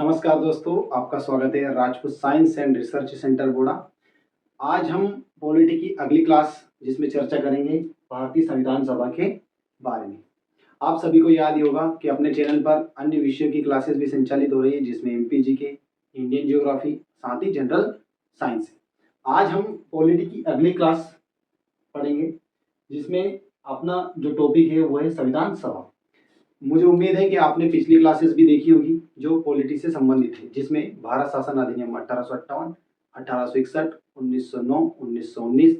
नमस्कार दोस्तों, आपका स्वागत है Rajput science and research centre बोड़ा। आज हम पॉलिटी की अगली क्लास जिसमें चर्चा करेंगे भारतीय संविधान सभा के बारे में। आप सभी को याद ही होगा कि अपने चैनल पर अन्य विषयों की क्लासेस भी संचालित हो रही है, जिसमें एमपीजी के, इंडियन ज्योग्राफी, साथ ही जनरल साइंस। आज हम पॉलिटी की अगली क्लास पढ़ेंगे, जिसमें अपना जो टॉपिक है वो है संविधान सभा। मुझे उम्मीद है कि आपने पिछली क्लासेस भी देखी होगी जो पॉलिटी से संबंधित है, जिसमें भारत शासन अधिनियम 1858, 1861, 1909, 1919,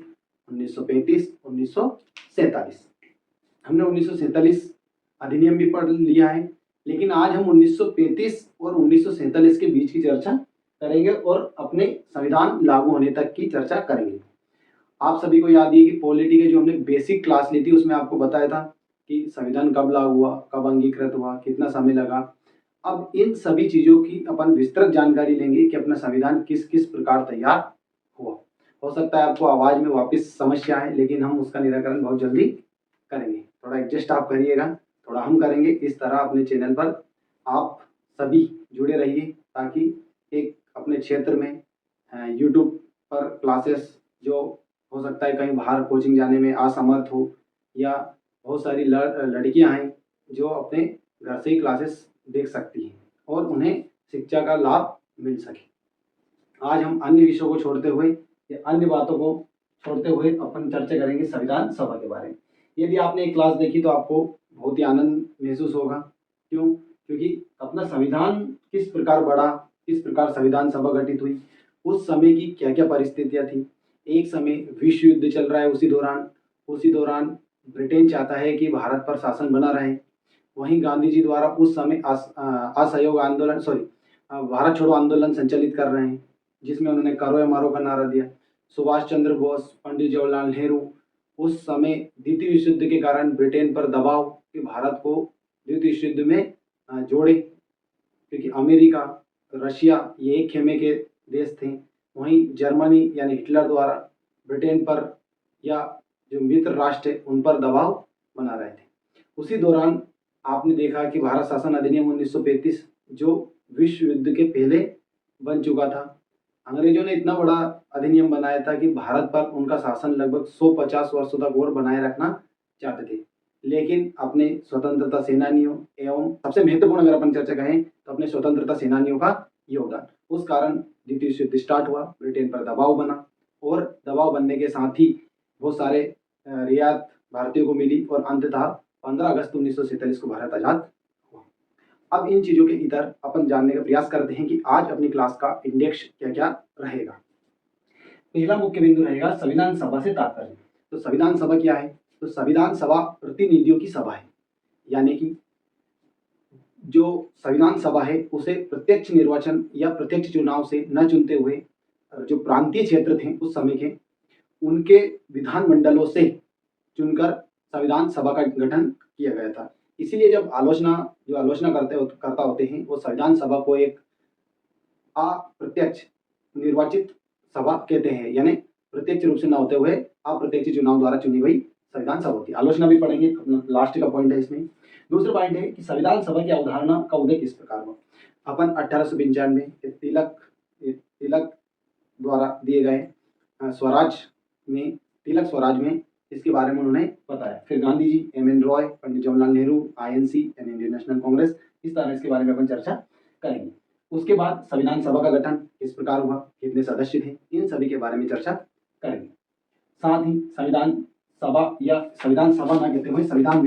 1935, 1947। हमने 1947 अधिनियम भी पढ़ लिया है, लेकिन आज हम 1935 और 1947 के बीच की चर्चा करेंगे और अपने संविधान लागू होने तक की चर्चा करेंगे। आप सभी को याद है कि पॉलिटी के जो हमने बेसिक क्लास ली थी उसमें आपको बताया था कि संविधान कब लागू हुआ, कब अंगीकृत हुआ, कितना समय लगा। अब इन सभी चीज़ों की अपन विस्तृत जानकारी लेंगे कि अपना संविधान किस किस प्रकार तैयार हुआ। हो सकता है आपको आवाज़ में वापस समस्या है, लेकिन हम उसका निराकरण बहुत जल्दी करेंगे। थोड़ा एडजस्ट आप करिएगा, थोड़ा हम करेंगे। इस तरह अपने चैनल पर आप सभी जुड़े रहिए, ताकि एक अपने क्षेत्र में यूट्यूब पर क्लासेस जो हो सकता है कहीं बाहर कोचिंग जाने में असमर्थ हो, या बहुत सारी लड़कियां हैं जो अपने घर से ही क्लासेस देख सकती हैं और उन्हें शिक्षा का लाभ मिल सके। आज हम अन्य विषयों को छोड़ते हुए या अन्य बातों को छोड़ते हुए अपन चर्चा करेंगे संविधान सभा के बारे में। यदि आपने एक क्लास देखी तो आपको बहुत ही आनंद महसूस होगा। क्यों? क्योंकि अपना संविधान किस प्रकार बढ़ा, किस प्रकार संविधान सभा गठित हुई, उस समय की क्या क्या परिस्थितियाँ थी। एक समय विश्व युद्ध चल रहा है, उसी दौरान ब्रिटेन चाहता है कि भारत पर शासन बना रहे। वहीं गांधी जी द्वारा उस समय असहयोग आंदोलन भारत छोड़ो आंदोलन संचालित कर रहे हैं, जिसमें उन्होंने करो या मारो का नारा दिया। सुभाष चंद्र बोस, पंडित जवाहरलाल नेहरू उस समय द्वितीय विश्व युद्ध के कारण ब्रिटेन पर दबाव कि भारत को द्वितीय विश्व युद्ध में जोड़े, क्योंकि अमेरिका, रशिया ये एक खेमे के देश थे। वहीं जर्मनी यानी हिटलर द्वारा ब्रिटेन पर या जो मित्र राष्ट्र है उन पर दबाव बना रहे थे। उसी दौरान आपने देखा कि भारत शासन अधिनियम 1935 जो विश्व युद्ध के पहले बन चुका था। अंग्रेजों ने इतना बड़ा अधिनियम बनाया था कि भारत पर उनका शासन लगभग 150 वर्षों तक और बनाए रखना चाहते थे। लेकिन अपने स्वतंत्रता सेनानियों एवं सबसे महत्वपूर्ण अगर अपन चर्चा करें तो अपने स्वतंत्रता सेनानियों का योगदान, उस कारण द्वितीय विश्व युद्ध स्टार्ट हुआ, ब्रिटेन पर दबाव बना और दबाव बनने के साथ ही बहुत सारे रियायत भारतीयों को मिली और अंततः 15 अगस्त 1947 को भारत आजाद हुआ। अब इन चीज़ों के इधर अपन जानने का प्रयास करते हैं कि आज अपनी क्लास का इंडेक्स क्या क्या रहेगा। पहला मुख्य बिंदु रहेगा संविधान सभा से तात्पर्य। तो संविधान सभा क्या है? तो संविधान सभा प्रतिनिधियों की सभा है, यानी कि जो संविधान सभा है उसे प्रत्यक्ष निर्वाचन या प्रत्यक्ष चुनाव से न चुनते हुए जो प्रांतीय क्षेत्र थे उस समय के, उनके विधानमंडलों से चुनकर संविधान सभा का गठन किया गया था। इसीलिए जब आलोचना करता होते हैं वो संविधान सभा को एक अप्रत्यक्ष निर्वाचित सभा कहते हैं, यानी प्रत्यक्ष रूप से न होते हुए अप्रत्यक्ष चुनाव द्वारा चुनी गई संविधान सभा होती है। आलोचना भी पढ़ेंगे, अपना लास्ट का पॉइंट है इसमें। दूसरा पॉइंट है कि संविधान सभा की अवधारणा का उदय किस प्रकार हुआ। अपन 1895 तिलक द्वारा दिए गए तिलक स्वराज में इसके बारे में उन्होंने बताया। फिर गांधी जी, एम.एन. रॉय, पंडित जवाहरलाल नेहरू, आईएनसी यानी इंडियन नेशनल कांग्रेस, इस तरह इसके बारे में अपन चर्चा करेंगे। उसके बाद संविधान सभा का गठन किस प्रकार हुआ, कितने सदस्य थे, इन सभी के बारे में चर्चा करेंगे। साथ ही संविधान सभा या संविधान सभा न कहते हुए संविधान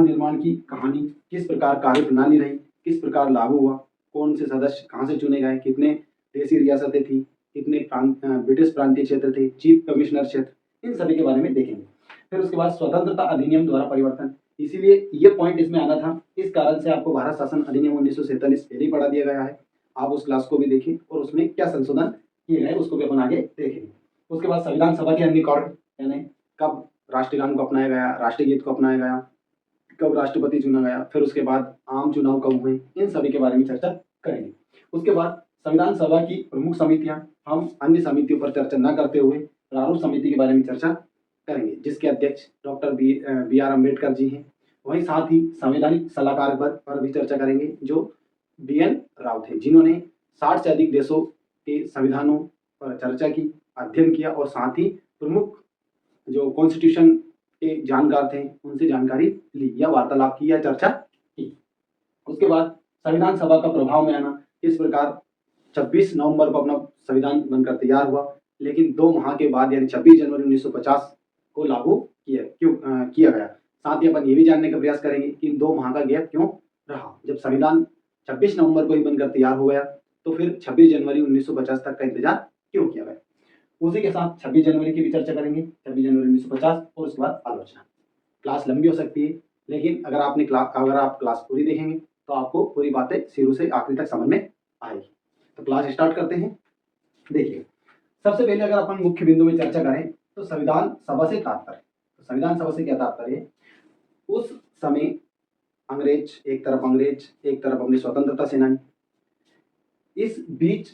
निर्माण की कहानी, किस प्रकार कार्य प्रणाली रही, किस प्रकार लागू हुआ, कौन से सदस्य कहाँ से चुने गए, कितने देशी रियासतें थी, कितने ब्रिटिश प्रांतीय क्षेत्र थे, चीफ कमिश्नर क्षेत्र, इन सभी के बारे में देखेंगे। फिर उसके बाद स्वतंत्रता अधिनियम द्वारा परिवर्तन, इसीलिए ये पॉइंट इसमें आना था। इस कारण से आपको भारत शासन अधिनियम 1947 पहले ही पढ़ा दिया गया है। आप उस क्लास को भी देखें और उसमें क्या संशोधन किए गए उसको भी अपन आगे देखेंगे। उसके बाद संविधान सभा के अन्य कार्य, यानी कब राष्ट्रगान को अपनाया गया, राष्ट्रगीत को अपनाया गया, कब राष्ट्रपति चुना गया, फिर उसके बाद आम चुनाव कब हुए, इन सभी के बारे में चर्चा करेंगे। उसके बाद संविधान सभा की प्रमुख समितियां, हम अन्य समितियों पर चर्चा न करते हुए प्रारूप समिति के बारे में चर्चा करेंगे, जिसके अध्यक्ष doctor B are Ambedkar ji हैं। वहीं साथ ही संवैधानिक सलाहकार पर भी चर्चा करेंगे जो BN राव थे, जिन्होंने 60 से अधिक देशों के संविधानों पर चर्चा की, अध्ययन किया और साथ ही प्रमुख जो कॉन्स्टिट्यूशन के जानकार थे उनसे जानकारी ली या वार्तालाप की या चर्चा की। उसके बाद संविधान सभा का प्रभाव में आना, इस प्रकार 26 नवंबर को अपना संविधान बनकर तैयार हुआ, लेकिन 2 माह के बाद यानी 26 जनवरी 1950 को लागू किया गया। साथ ही अपन ये भी जानने का प्रयास करेंगे कि इन 2 माह का गैप क्यों रहा। जब संविधान 26 नवंबर को ही बनकर तैयार हो गया तो फिर 26 जनवरी 1950 तक का इंतजार क्यों किया गया। उसी के साथ 26 जनवरी की भी चर्चा करेंगे, 26 जनवरी 1950, और उसके बाद आलोचना। क्लास लंबी हो सकती है, लेकिन अगर आप क्लास पूरी देखेंगे तो आपको पूरी बातें शुरू से आखिरी तक समझ में आएगी। तो क्लास स्टार्ट करते हैं। देखिए, सबसे पहले अगर अपन मुख्य बिंदु में चर्चा करें तो संविधान सभा से तात्पर्य। तो संविधान सभा से क्या तात्पर्य है? उस समय एक तरफ अपने स्वतंत्रता सेनानी, इस बीच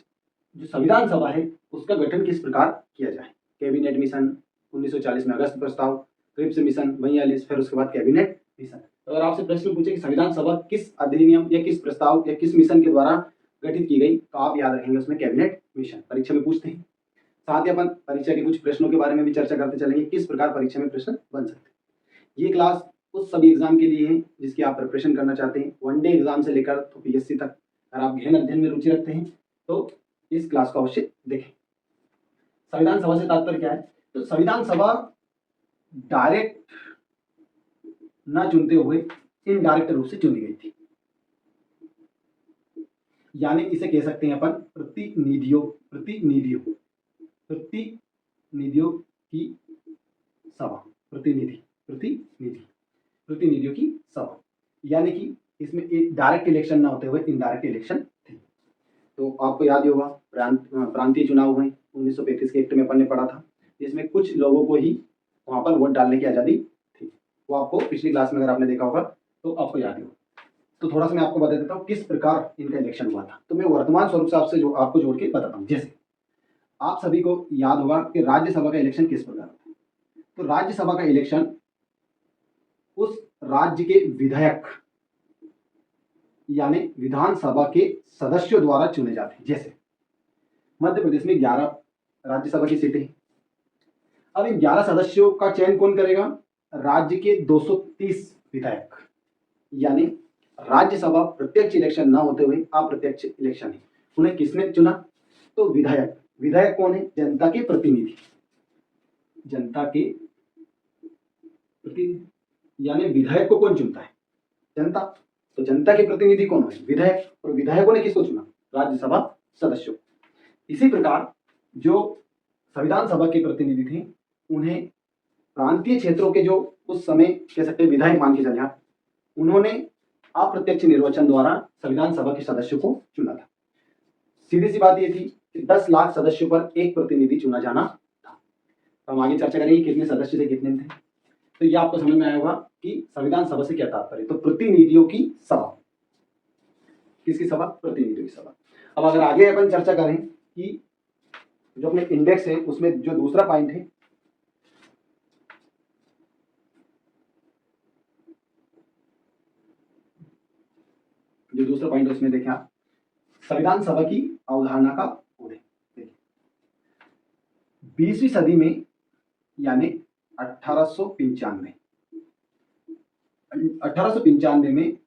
जो संविधान सभा है उसका गठन किस प्रकार किया जाए। कैबिनेट मिशन 1940 में अगस्त प्रस्ताव, क्रिप्स मिशन 42, फिर उसके बाद कैबिनेट मिशन। तो अगर आपसे प्रश्न पूछे कि संविधान सभा किस अधिनियम या किस प्रस्ताव या किस मिशन के द्वारा गठित की गई, तो आप याद रखेंगे उसमें कैबिनेट मिशन। परीक्षा में पूछते हैं। साथ ही अपन परीक्षा के कुछ प्रश्नों के बारे में भी चर्चा करते चलेंगे, किस प्रकार परीक्षा में प्रश्न बन सकते हैं। ये क्लास उस सभी एग्जाम के लिए है जिसकी आप प्रिपरेशन करना चाहते हैं, वनडे एग्जाम से लेकर तो PSC तक। अगर आप गहन अध्ययन में रुचि रखते हैं तो इस क्लास को अवश्य देखें। संविधान सभा से तात्पर्य क्या है? तो संविधान सभा डायरेक्ट न चुनते हुए इनडायरेक्ट रूप से चुनी गई थी, यानी इसे कह सकते हैं अपन प्रतिनिधियों की सभा, प्रतिनिधियों की सभा, यानी कि इसमें एक डायरेक्ट इलेक्शन ना होते हुए इनडायरेक्ट इलेक्शन थे। तो आपको याद ही होगा प्रांतीय चुनाव हुए 1935 के एक्ट में अपन ने पढ़ा था, जिसमें कुछ लोगों को ही वहां पर वोट डालने की आजादी थी। वो आपको पिछली क्लास में अगर आपने देखा होगा तो आपको याद ही होगा। तो थोड़ा सा मैं आपको बता देता हूँ किस प्रकार इनका इलेक्शन हुआ था। तो मैं वर्तमान स्वरूप से आपको जोड़ के बताता हूँ। जैसे आप सभी को याद होगा कि राज्यसभा का इलेक्शन किस प्रकार होता है। तो राज्यसभा का इलेक्शन उस राज्य के विधायक यानी विधानसभा के सदस्यों द्वारा चुने जाते हैं। जैसे मध्य प्रदेश में 11 राज्यसभा की सीटें हैं। अब इन 11 सदस्यों का चयन कौन करेगा? राज्य के 230 विधायक, यानी राज्यसभा प्रत्यक्ष इलेक्शन ना होते हुए अप्रत्यक्ष इलेक्शन है। उन्हें किसने चुना? तो विधायक कौन है? जनता के प्रतिनिधि, यानी विधायक को कौन चुनता है? जनता। तो जनता के प्रतिनिधि कौन है? विधायक। और विधायकों ने किसको चुना? राज्यसभा सदस्यों। इसी प्रकार जो संविधान सभा के प्रतिनिधि थे उन्हें प्रांतीय क्षेत्रों के जो उस समय कह सकते हैं विधायक मान के चले आप, उन्होंने अप्रत्यक्ष निर्वाचन द्वारा संविधान सभा के सदस्यों को चुना था। सीधी सी बात यह थी कि 10 लाख सदस्यों पर एक प्रतिनिधि चुना जाना था। तो हम आगे चर्चा करेंगे कितने सदस्य थे, कितने थे। तो ये आपको समझ में आया होगा कि संविधान सभा से क्या तात्पर्य। तो प्रतिनिधियों की सभा, किसकी सभा? प्रतिनिधियों की सभा। अब अगर आगे अपन चर्चा करें कि जो अपने इंडेक्स है उसमें जो दूसरा पॉइंट है, उसमें देखें आप संविधान सभा की अवधारणा का उदय। 20वीं सदी में यानी 1895 में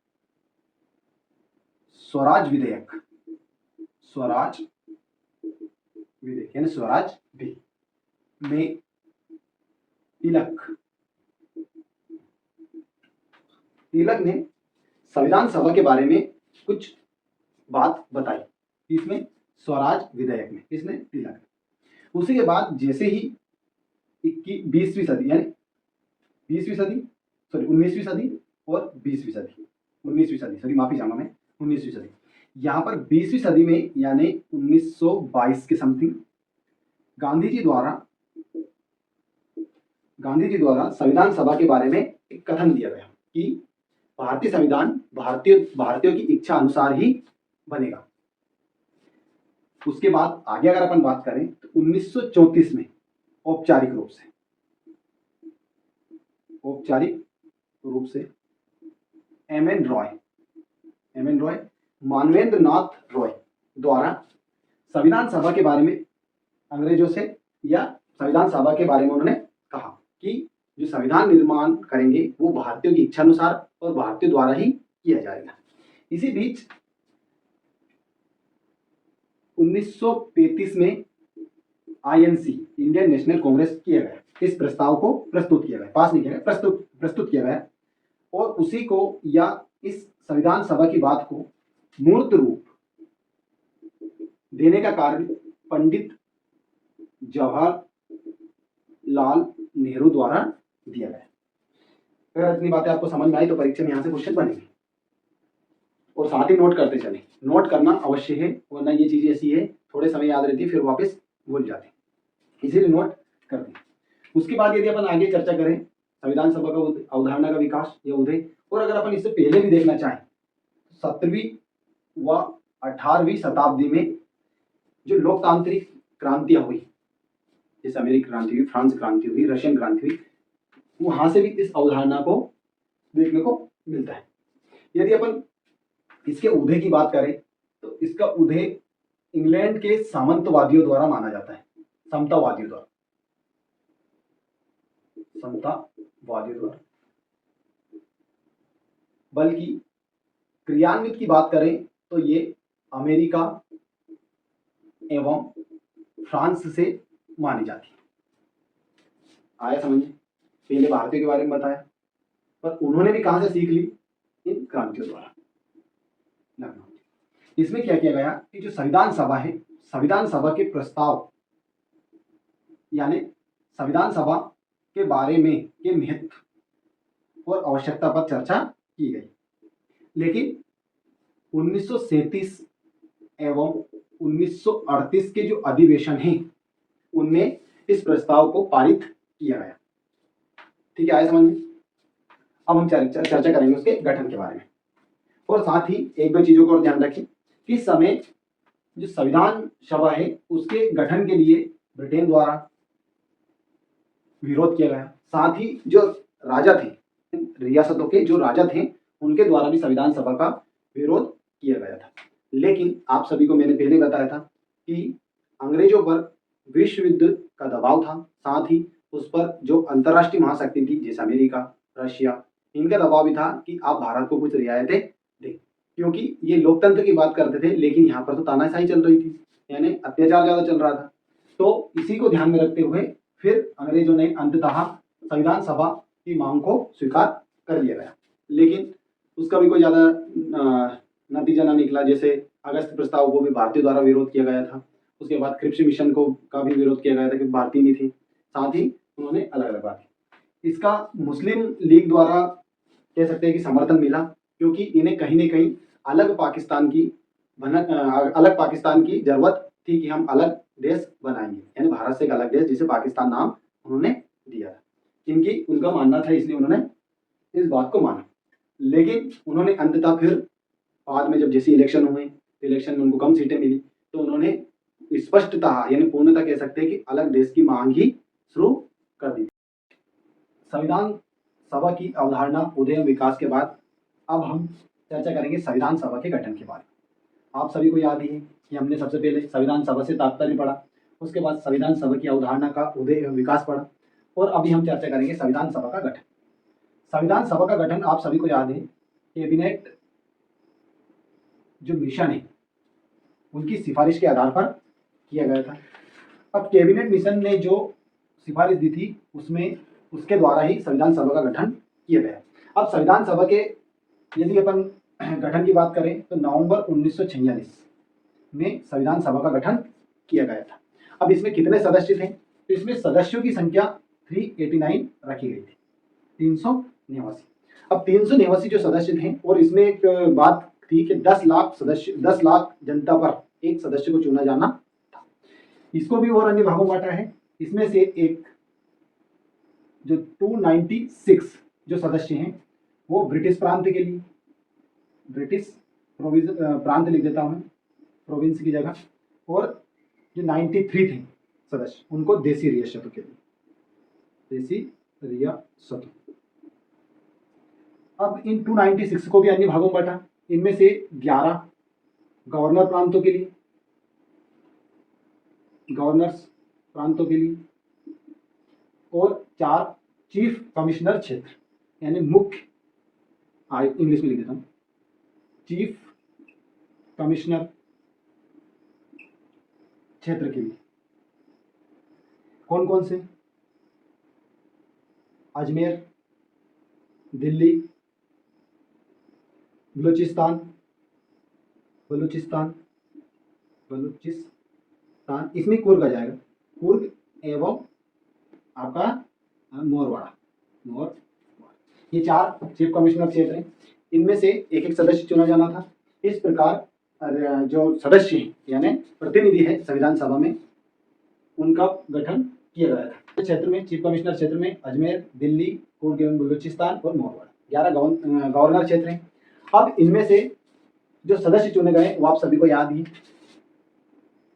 स्वराज विधेयक यानी स्वराज बिल में तिलक ने संविधान सभा के बारे में कुछ बात बताई। इसमें स्वराज विधेयक में इसने तिलक ने। उसी के बाद जैसे ही 19वीं सदी और 20वीं सदी, 19वीं सदी, सॉरी माफी चाहूंगा मैं, 19वीं सदी, यहाँ पर 20वीं सदी में यानी 1922 के समथिंग गांधी जी द्वारा संविधान सभा के बारे में एक कथन दिया गया कि भारतीय संविधान भारतीयों की इच्छा अनुसार ही बनेगा। उसके बाद आगे अगर अपन बात करें तो 1934 में औपचारिक रूप से एम एन रॉय, मानवेंद्र नाथ रॉय द्वारा संविधान सभा के बारे में अंग्रेजों से या संविधान सभा के बारे में उन्होंने कहा कि जो संविधान निर्माण करेंगे वो भारतीयों की इच्छा अनुसार और भारतीयों द्वारा ही किया जाएगा। इसी बीच 1935 में आईएनसी, इंडियन नेशनल कांग्रेस किया गया, इस प्रस्ताव को प्रस्तुत किया गया, पास नहीं किया गया, प्रस्तुत किया गया और उसी को या इस संविधान सभा की बात को मूर्त रूप देने का कार्य पंडित जवाहरलाल नेहरू द्वारा दिया गया। अगर इतनी बातें आपको समझ में आई तो परीक्षा में यहाँ से क्वेश्चन बनेंगे और साथ ही नोट करते चलें। नोट करना अवश्य है, वरना ये चीजें ऐसी है थोड़े समय याद रहती है फिर वापस भूल जाते हैं, इसीलिए नोट कर दें। उसके बाद यदि अपन आगे चर्चा करें संविधान सभा का अवधारणा का विकास या उदय, और अगर अपन इससे पहले भी देखना चाहें 17वीं व 18वीं शताब्दी में जो लोकतांत्रिक क्रांतियां हुई, जैसे अमेरिकी क्रांति हुई, फ्रांस क्रांति हुई, रशियन क्रांति हुई, वहां से भी इस अवधारणा को देखने को मिलता है। यदि अपन इसके उदय की बात करें तो इसका उदय इंग्लैंड के सामंतवादियों द्वारा माना जाता है, समतावादियों द्वारा, बल्कि क्रियान्वित की बात करें तो ये अमेरिका एवं फ्रांस से मानी जाती है। आया समझ? पहले भारतीयों के बारे में बताया, पर उन्होंने भी कहां से सीख ली? इन क्रांतियों द्वारा। इसमें क्या किया गया कि जो संविधान सभा है, संविधान सभा के प्रस्ताव यानी संविधान सभा के बारे में के महत्व और आवश्यकता पर चर्चा की गई। लेकिन 1937 एवं 1938 के जो अधिवेशन हैं उनमें इस प्रस्ताव को पारित किया गया। ठीक है, आया समझ में? अब हम चर्चा करेंगे उसके गठन के बारे में, और साथ ही एक दो चीजों को और ध्यान रखें कि इस समय जो संविधान सभा है उसके गठन के लिए ब्रिटेन द्वारा विरोध किया गया। साथ ही जो राजा थे, रियासतों के जो राजा थे, उनके द्वारा भी संविधान सभा का विरोध किया गया था। लेकिन आप सभी को मैंने पहले बताया था कि अंग्रेजों पर विश्व युद्ध का दबाव था, साथ ही उस पर जो अंतर्राष्ट्रीय महाशक्ति थी जैसे अमेरिका, रशिया, इनका दबाव भी था कि आप भारत को कुछ रियायतें दें, क्योंकि ये लोकतंत्र की बात करते थे, लेकिन यहाँ पर तो तानाशाही चल रही थी, यानी अत्याचार ज्यादा चल रहा था। तो इसी को ध्यान में रखते हुए फिर अंग्रेजों ने अंततः संविधान सभा की मांग को स्वीकार कर लिया गया, लेकिन उसका भी कोई ज्यादा नतीजा ना निकला। जैसे अगस्त प्रस्ताव को भी भारतीयों द्वारा विरोध किया गया था, उसके बाद क्रिप्स मिशन को का भी विरोध किया गया था क्योंकि भारतीय नहीं थी, साथ ही उन्होंने अलग अलग बात की। इसका मुस्लिम लीग द्वारा कह सकते हैं कि समर्थन मिला, क्योंकि इन्हें कहीं न कहीं अलग पाकिस्तान की जरूरत थी कि हम अलग देश बनाएंगे, यानी भारत से एक अलग देश जिसे पाकिस्तान नाम उन्होंने दिया था। उनका मानना था, इसलिए उन्होंने इस बात को माना। लेकिन उन्होंने अंततः फिर बाद में जब जैसे इलेक्शन हुए, इलेक्शन में उनको कम सीटें मिली, तो उन्होंने स्पष्टतः यानी पूर्णतः कह सकते हैं कि अलग देश की मांग ही शुरू कर दी। संविधान सभा की अवधारणा, उदय एवं विकास के बाद अब हम चर्चा करेंगे संविधान सभा के गठन के बारे में। आप सभी को याद ही है कि हमने सबसे पहले संविधान सभा से तात्पर्य पढ़ा, उसके बाद संविधान सभा की अवधारणा का उदय एवं विकास पढ़ा, और अभी हम चर्चा करेंगे संविधान सभा का गठन। संविधान सभा का गठन आप सभी को याद है, कैबिनेट जो मिशन है उनकी सिफारिश के आधार पर किया गया था। अब कैबिनेट मिशन ने जो सिफारिश दी थी उसमें उसके द्वारा ही संविधान सभा का गठन किया गया। अब संविधान सभा के यदि अपन गठन की बात करें तो नवंबर 1946 में संविधान सभा का गठन किया गया था। अब इसमें कितने सदस्य थे? तो इसमें सदस्यों की संख्या 389 रखी गई थी, 389। अब 389 जो सदस्य थे, और इसमें एक बात थी कि 10 लाख जनता पर एक सदस्य को चुना जाना था। इसको भी और अन्य भागों बांटा है। इसमें से एक जो 296 जो सदस्य हैं वो ब्रिटिश प्रांत के लिए, ब्रिटिश प्रांत लिख देता हूँ प्रोविंस की जगह, और जो 93 थे सदस्य उनको देसी रियासतों के लिए, देसी रियासतों। अब इन 296 को भी अन्य भागों में बांटा। इनमें से 11 गवर्नर प्रांतों के लिए, गवर्नर्स प्रांतों के लिए, और 4 चीफ कमिश्नर क्षेत्र यानी मुख्य, इंग्लिश में लिख देता हूं, चीफ कमिश्नर क्षेत्र के लिए। कौन कौन से? अजमेर, दिल्ली, बलूचिस्तान, इसमें कुर्ग आ जाएगा, कुर्ग एवं आपका मोरवाड़ा। ये 4 चीफ कमिश्नर क्षेत्र हैं। इनमें से एक एक सदस्य चुना जाना था। इस प्रकार जो सदस्य हैं यानी प्रतिनिधि है संविधान सभा में, उनका गठन किया गया था। क्षेत्र में, चीफ कमिश्नर क्षेत्र में अजमेर, दिल्ली, कुर्ग एवं बलूचिस्तान और मोरवाड़ा 11 गवर्नर क्षेत्र हैं। अब इनमें से जो सदस्य चुने गए वो आप सभी को याद ही,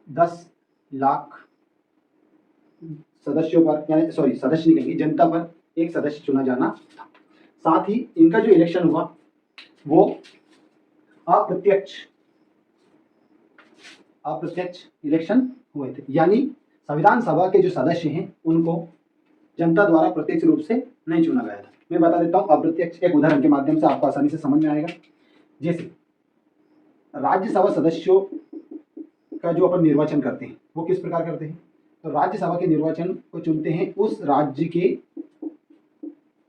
10 लाख सदस्यों पर, यानी सॉरी सदस्य नहीं कहेंगे, जनता पर एक सदस्य चुना जाना था। साथ ही इनका जो इलेक्शन हुआ वो अप्रत्यक्ष इलेक्शन हुए थे, यानी संविधान सभा के जो सदस्य हैं उनको जनता द्वारा प्रत्यक्ष रूप से नहीं चुना गया था। मैं बता देता हूं अप्रत्यक्ष, एक उदाहरण के माध्यम से आपको आसानी से समझ में आएगा। जैसे राज्यसभा सदस्यों का जो अपन निर्वाचन करते हैं वो किस प्रकार करते हैं? तो राज्यसभा के निर्वाचन को चुनते हैं उस राज्य के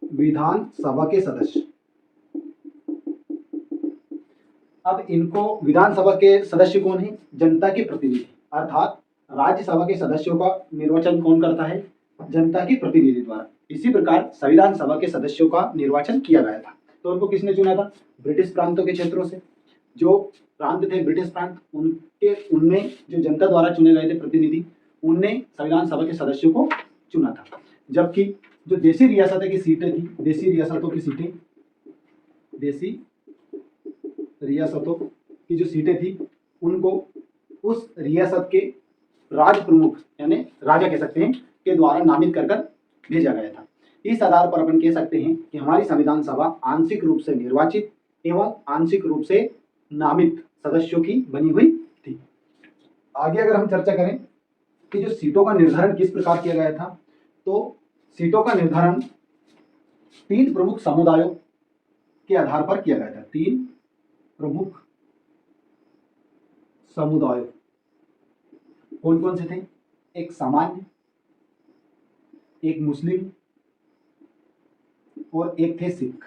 विधानसभा के सदस्य। अब इनको विधानसभा के सदस्य कौन है? जनता के प्रतिनिधि, अर्थात राज्यसभा के सदस्यों का निर्वाचन कौन करता है? जनता के प्रतिनिधि द्वारा। इसी प्रकार संविधान सभा के सदस्यों का निर्वाचन किया गया था। तो उनको किसने चुना था? ब्रिटिश प्रांतों के क्षेत्रों से। जो प्रांत थे ब्रिटिश प्रांत, उनमें जो जनता द्वारा चुने गए थे प्रतिनिधि, उनने संविधान सभा के सदस्यों को चुना था। जबकि जो देसी रियासतों की सीटें थी, देसी रियासतों की जो सीटें थी, उनको उस रियासत के राज प्रमुख यानी राजा कह सकते हैं के द्वारा नामित कर भेजा गया था। इस आधार पर अपन कह सकते हैं कि हमारी संविधान सभा आंशिक रूप से निर्वाचित एवं आंशिक रूप से नामित सदस्यों की बनी हुई थी। आगे अगर हम चर्चा करें कि जो सीटों का निर्धारण किस प्रकार किया गया था, तो सीटों का निर्धारण 3 प्रमुख समुदायों के आधार पर किया गया था। 3 प्रमुख समुदायों कौन कौन से थे? एक सामान्य, एक मुस्लिम और एक थे सिख।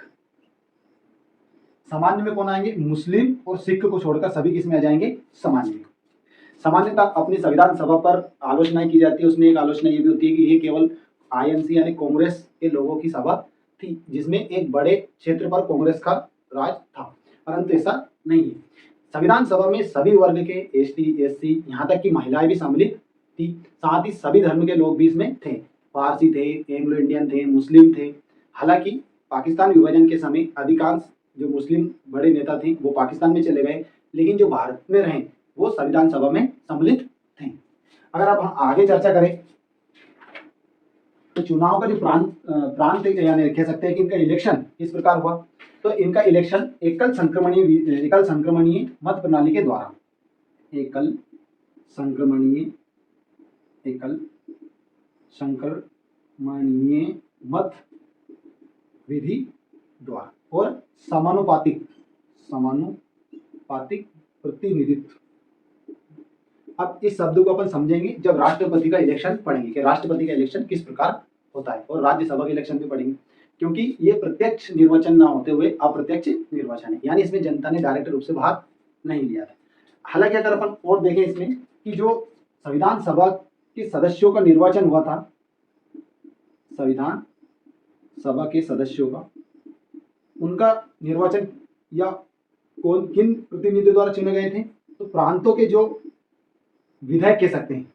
सामान्य में कौन आएंगे? मुस्लिम और सिख को छोड़कर सभी किसमें आ जाएंगे? सामान्य में। सामान्यतः अपनी संविधान सभा पर आलोचनाएं की जाती है। उसमें एक आलोचना ये भी होती है कि ये केवल आईएनसी यानी कांग्रेस के लोगों की सभा थी, जिसमें एक बड़े क्षेत्र पर कांग्रेस का राज था, परंतु ऐसा नहीं है। संविधान सभा में सभी वर्ग के एसटी, एससी, यहाँ तक कि महिलाएं भी सम्मिलित थी। साथ ही सभी धर्म के लोग भी इसमें थे। पारसी थे, एंग्लो इंडियन थे, मुस्लिम थे। हालांकि पाकिस्तान विभाजन के समय अधिकांश जो मुस्लिम बड़े नेता थे वो पाकिस्तान में चले गए, लेकिन जो भारत में रहे वो संविधान सभा में सम्मिलित थे। अगर आप आगे चर्चा करें तो चुनाव का जो प्रांत यानी कह सकते हैं कि इनका इलेक्शन इस प्रकार हुआ। तो इनका इलेक्शन एकल संक्रमणीय मत प्रणाली के द्वारा, एकल संक्रमणीय मत विधि द्वारा और समानुपातिक प्रतिनिधित्व। अब इस शब्द को अपन समझेंगे जब राष्ट्रपति का इलेक्शन पढ़ेंगे कि राष्ट्रपति का इलेक्शन किस प्रकार होता है, और राज्यसभा का इलेक्शन भी पढ़ेंगे, क्योंकि ये प्रत्यक्ष निर्वाचन ना होते हुए अप्रत्यक्ष निर्वाचन है, यानी इसमें जनता ने डायरेक्ट रूप से भाग नहीं लिया था। हालांकि अगर अपन और देखें इसमें कि जो संविधान सभा के सदस्यों का निर्वाचन हुआ था, संविधान सभा के सदस्यों का उनका निर्वाचन या किन प्रतिनिधियों द्वारा चुने गए थे? तो प्रांतों के जो विधायक कह सकते हैं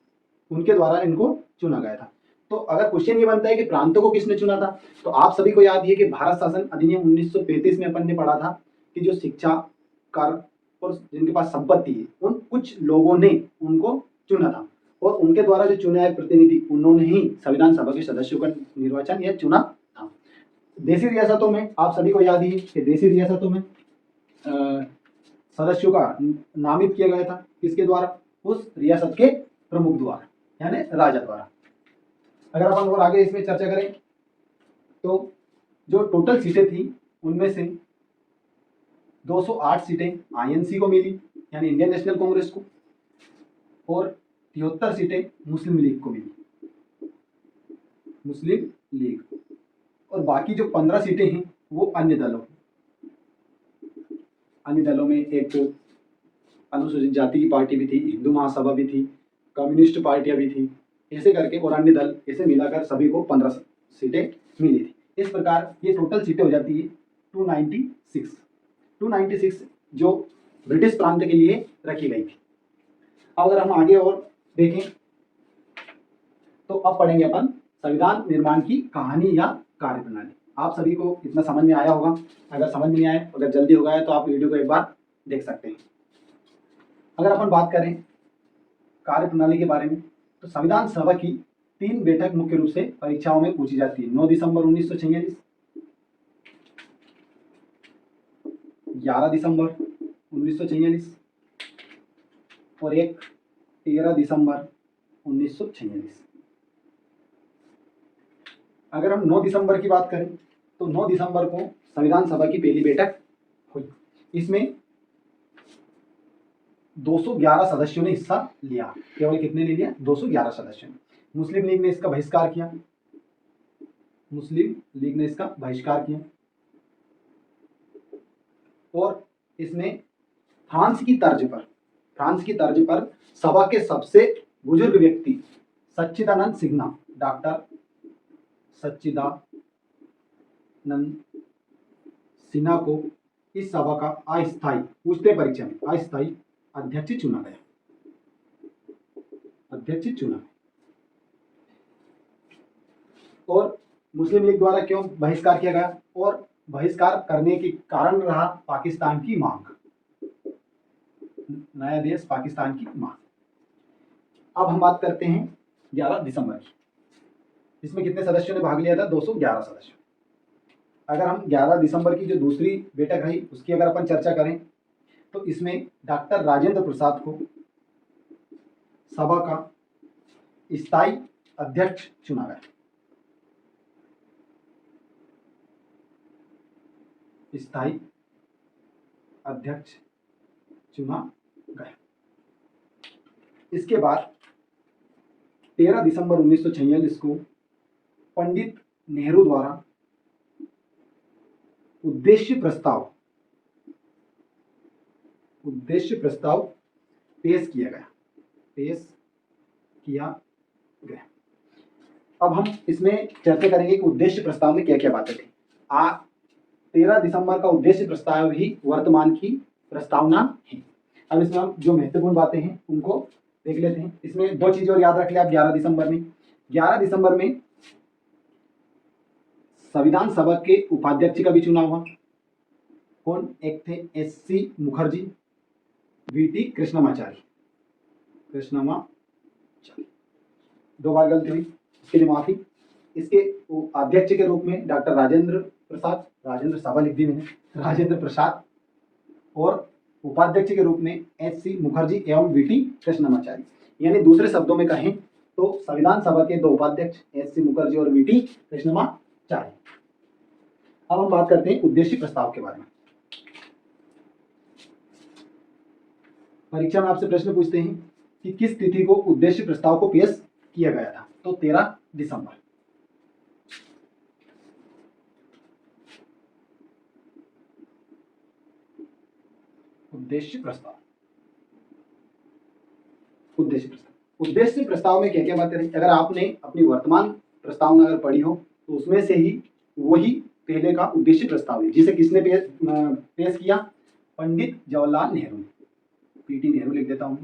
उनके द्वारा इनको चुना गया था। तो अगर क्वेश्चन ये बनता है कि प्रांतों को किसने चुना था, तो आप सभी को याद है कि भारत शासन अधिनियम 1935 में अपन ने पढ़ा था कि जो शिक्षा, कर और जिनके पास संपत्ति है उन कुछ लोगों ने उनको चुना था, और उनके द्वारा जो चुने आए प्रतिनिधि उन्होंने ही संविधान सभा के सदस्यों का निर्वाचन या चुना था। देशी रियासतों में आप सभी को याद ही है कि देशी रियासतों में सदस्यों का नामित किया गया था किसके द्वारा? उस रियासत के प्रमुख द्वारा, यानी राजा द्वारा। अगर अपन और आगे इसमें चर्चा करें तो जो टोटल सीटें थी उनमें से 208 सीटें आईएनसी को मिली, यानी इंडियन नेशनल कांग्रेस को, और 73 सीटें मुस्लिम लीग को मिली, मुस्लिम लीग। और बाकी जो 15 सीटें हैं वो अन्य दलों में एक अनुसूचित जाति की पार्टी भी थी, हिंदू महासभा भी थी, कम्युनिस्ट पार्टियां भी थी, ऐसे करके और अन्य दल, ऐसे मिलाकर सभी को 15 सीटें मिली थी। इस प्रकार ये टोटल सीटें हो जाती है 296 जो ब्रिटिश प्रांत के लिए रखी गई थी। अब अगर हम आगे और देखें तो अब पढ़ेंगे अपन संविधान निर्माण की कहानी या कार्यप्रणाली। आप सभी को इतना समझ में आया होगा। अगर समझ में नहीं आया, अगर जल्दी हो गया है तो आप वीडियो को एक बार देख सकते हैं। अगर अपन बात करें कार्यप्रणाली के बारे में तो संविधान सभा की 3 बैठक मुख्य रूप से परीक्षाओं में पूछी जाती है। 9 दिसंबर 1946, 11 दिसंबर 1946 और एक 13 दिसंबर 1946। अगर हम 9 दिसंबर की बात करें तो 9 दिसंबर को संविधान सभा की पहली बैठक हुई। इसमें 211 सदस्यों ने हिस्सा लिया। केवल कितने ने लिया? 211 सदस्यों ने। मुस्लिम लीग ने इसका बहिष्कार किया। और इसमें फ्रांस की तर्ज पर सभा के सबसे बुजुर्ग व्यक्ति सच्चिदानंद सिन्हा, डॉक्टर सच्चिदानंद सिन्हा को इस सभा का अस्थायी, पूछते परीक्षा में, अस्थायी अध्यक्ष चुना गया। और मुस्लिम लीग द्वारा क्यों बहिष्कार किया गया? और बहिष्कार करने के कारण रहा पाकिस्तान की मांग, नया देश पाकिस्तान की मांग। अब हम बात करते हैं 11 दिसंबर की। इसमें कितने सदस्यों ने भाग लिया था? 211 सदस्य। अगर हम 11 दिसंबर की जो दूसरी बैठक रही उसकी अगर अपन चर्चा करें तो इसमें डॉक्टर राजेंद्र प्रसाद को सभा का स्थायी अध्यक्ष चुना गया। इसके बाद 13 दिसंबर 1946 को पंडित नेहरू द्वारा उद्देश्य प्रस्ताव पेश किया गया। अब हम इसमें चर्चा करेंगे कि उद्देश्य प्रस्ताव में क्या क्या बातें थी। 13 दिसंबर का उद्देश्य प्रस्ताव ही वर्तमान की प्रस्तावना है। अब इसमें हम जो महत्वपूर्ण बातें हैं उनको देख लेते हैं। इसमें 2 चीजें और याद रख ले आप। 11 दिसंबर में संविधान सभा के उपाध्यक्ष का भी चुनाव हुआ। कौन? एक थे एससी मुखर्जी, वीटी कृष्णमाचारी। 2 बार गलती हुई, इसके लिए माफी। इसके अध्यक्ष के रूप में डॉक्टर राजेंद्र प्रसाद और उपाध्यक्ष के रूप में एससी मुखर्जी एवं वीटी कृष्णमाचारी। यानी दूसरे शब्दों में कहें तो संविधान सभा के 2 उपाध्यक्ष एससी मुखर्जी और वीटी कृष्णमाचारी। अब हम बात करते हैं उद्देश्य प्रस्ताव के बारे में। परीक्षा में आपसे प्रश्न पूछते हैं कि किस तिथि को उद्देश्य प्रस्ताव को पेश किया गया था? तो 13 दिसंबर। उद्देश्य प्रस्ताव में क्या क्या बातें रही? अगर आपने अपनी वर्तमान प्रस्तावना अगर पढ़ी हो तो उसमें से ही वही पहले का उद्देश्य प्रस्ताव है, जिसे किसने पेश किया? पंडित जवाहरलाल नेहरू ने। पीटी नेहरू लिख देता हूं,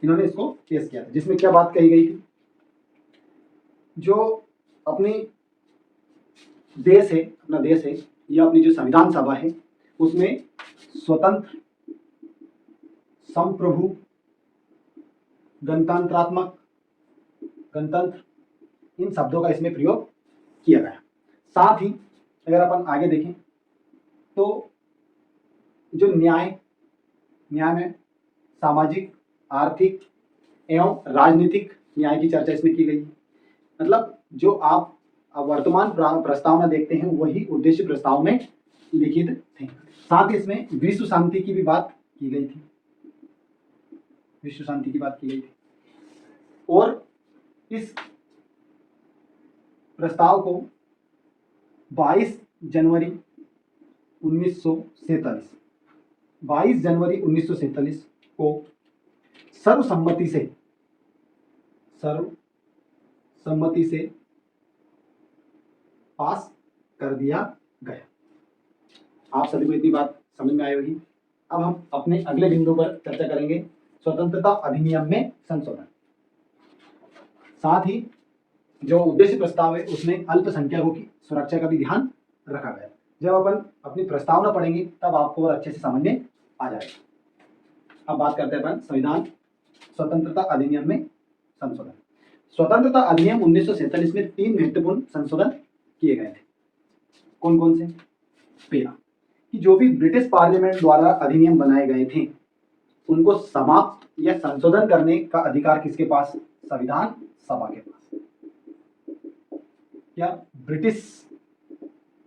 इन्होंने इसको पेश किया था। जिसमें क्या बात कही गई थी? जो अपना देश है या अपनी जो संविधान सभा है उसमें स्वतंत्र, संप्रभु, गणतंत्र, इन शब्दों का इसमें प्रयोग किया गया। साथ ही अगर अपन आगे देखें तो जो न्याय में सामाजिक, आर्थिक एवं राजनीतिक न्याय की चर्चा इसमें की गई है। मतलब जो आप वर्तमान प्रस्तावना देखते हैं वही उद्देश्य प्रस्ताव में लिखित थे। साथ ही इसमें विश्व शांति की भी बात की गई थी, विश्व शांति की बात की गई थी। और इस प्रस्ताव को 22 जनवरी 1947 को सर्वसम्मति से पास कर दिया गया। आप सभी को इतनी बात समझ में आई होगी। अब हम अपने अगले बिंदु पर चर्चा करेंगे, स्वतंत्रता अधिनियम में संशोधन। साथ ही जो उद्देश्य प्रस्ताव है उसमें अल्पसंख्यकों की सुरक्षा का भी ध्यान रखा गया। जब अपन अपनी प्रस्तावना पढ़ेंगे तब आपको और अच्छे से समझ में आ जाएगा। अब बात करते हैं अपन संविधान स्वतंत्रता अधिनियम में संशोधन। स्वतंत्रता अधिनियम 1947 में 3 महत्वपूर्ण संशोधन किए गए थे। कौन कौन से? पहला कि जो भी ब्रिटिश पार्लियामेंट द्वारा अधिनियम बनाए गए थे उनको समाप्त या संशोधन करने का अधिकार किसके पास? संविधान सभा के पास। क्या ब्रिटिश,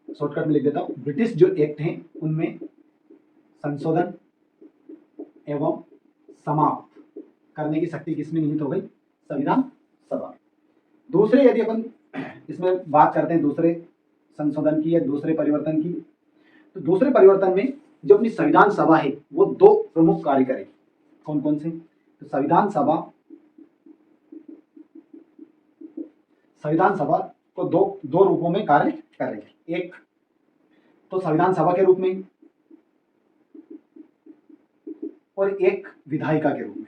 शॉर्टकट में लिख देता हूं, ब्रिटिश जो एक्ट हैं उनमें संशोधन एवं समाप्त करने की शक्ति किसमें निहित हो गई? संविधान सभा। दूसरे, यदि अपन इसमें बात करते हैं दूसरे संशोधन की या दूसरे परिवर्तन की, तो दूसरे परिवर्तन में जो अपनी संविधान सभा है वो 2 प्रमुख कार्य करेगी। कौन कौन से? तो संविधान सभा को दो रूपों में कार्य करेगी। एक तो संविधान सभा के रूप में और एक विधायिका के रूप में।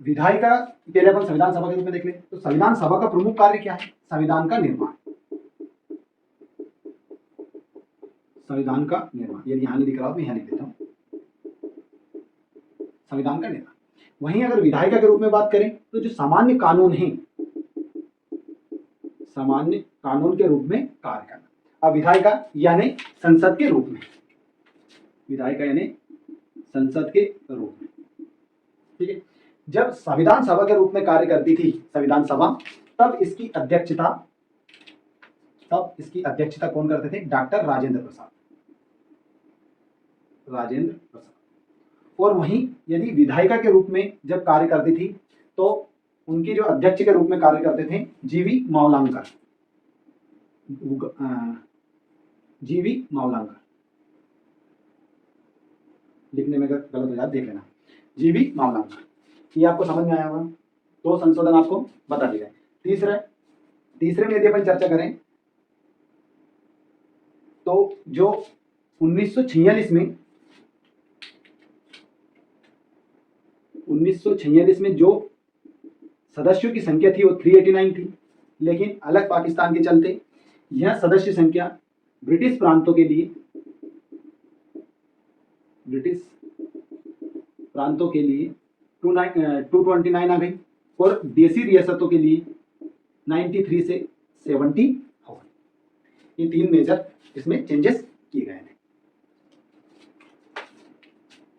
विधायिका पहले अपन संविधान सभा के रूप में देख ले। तो संविधान सभा का प्रमुख कार्य क्या है? संविधान का निर्माण। संविधान का निर्माण, यदि यहां नहीं दिख रहा हो मैं यहां लिख देता हूं, संविधान का निर्माण। वहीं अगर विधायिका के रूप में बात करें तो जो सामान्य कानून है, सामान्य कानून के रूप में कार्य करना। अब विधायिका यानी संसद के रूप में, विधायिका यानी संसद के रूप में, ठीक है। जब संविधान सभा के रूप में कार्य करती थी संविधान सभा, तब इसकी अध्यक्षता कौन करते थे? डॉक्टर राजेंद्र प्रसाद। और वहीं यदि विधायिका के रूप में जब कार्य करती थी तो उनकी जो अध्यक्ष के रूप में कार्य करते थे जीवी मावलंकर। लिखने में अगर गलत हो जाए देख लेना, जीवी मावलंकर। ये आपको समझ में आया होगा। 2 संशोधन आपको बता दिए गए। तीसरे में यदि अपन चर्चा करें तो जो 1946 में जो सदस्यों की संख्या थी वो 389 थी, लेकिन अलग पाकिस्तान के चलते यह सदस्य संख्या ब्रिटिश प्रांतों के लिए 229 आ गई और देसी रियासतों के लिए 93 से 70 हो गई। ये 3 मेजर इसमें चेंजेस किए गए हैं।